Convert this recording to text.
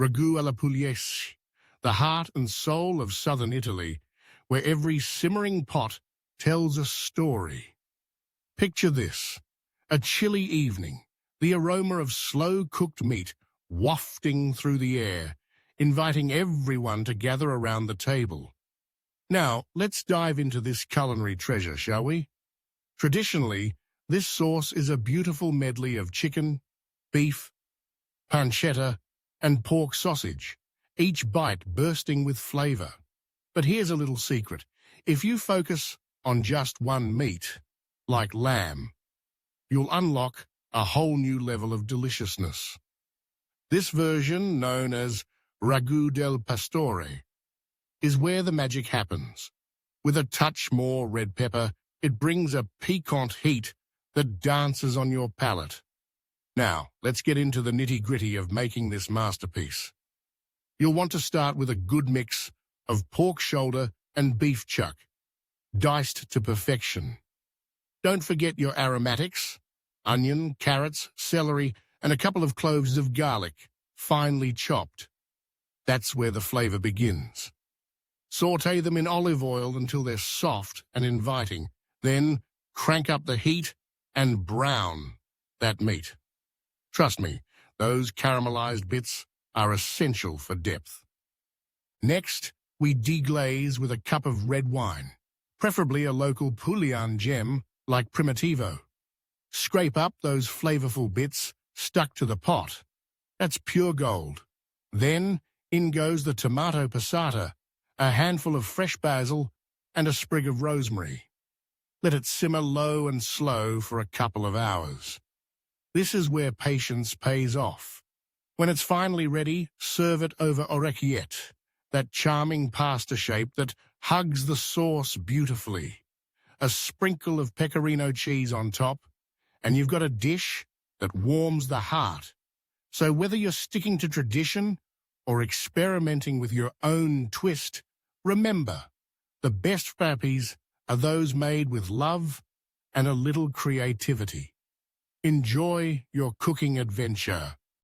Ragù alla Pugliese, the heart and soul of southern Italy, where every simmering pot tells a story. Picture this: a chilly evening, the aroma of slow-cooked meat wafting through the air, inviting everyone to gather around the table. Now, let's dive into this culinary treasure, shall we? Traditionally, this sauce is a beautiful medley of chicken, beef, pancetta, and pork sausage, each bite bursting with flavor. But here's a little secret. If you focus on just one meat, like lamb, you'll unlock a whole new level of deliciousness. This version, known as Ragù del Pastore, is where the magic happens. With a touch more red pepper, it brings a piquant heat that dances on your palate. Now, let's get into the nitty-gritty of making this masterpiece. You'll want to start with a good mix of pork shoulder and beef chuck, diced to perfection. Don't forget your aromatics: onion, carrots, celery, and a couple of cloves of garlic, finely chopped. That's where the flavor begins. Sauté them in olive oil until they're soft and inviting. Then crank up the heat and brown that meat. Trust me, those caramelized bits are essential for depth. Next, we deglaze with a cup of red wine, preferably a local Pugliese gem like Primitivo. Scrape up those flavorful bits stuck to the pot. That's pure gold. Then in goes the tomato passata, a handful of fresh basil, and a sprig of rosemary. Let it simmer low and slow for a couple of hours. This is where patience pays off. When it's finally ready, serve it over orecchiette, that charming pasta shape that hugs the sauce beautifully. A sprinkle of pecorino cheese on top, and you've got a dish that warms the heart. So whether you're sticking to tradition or experimenting with your own twist, remember, the best frappies are those made with love and a little creativity. Enjoy your cooking adventure.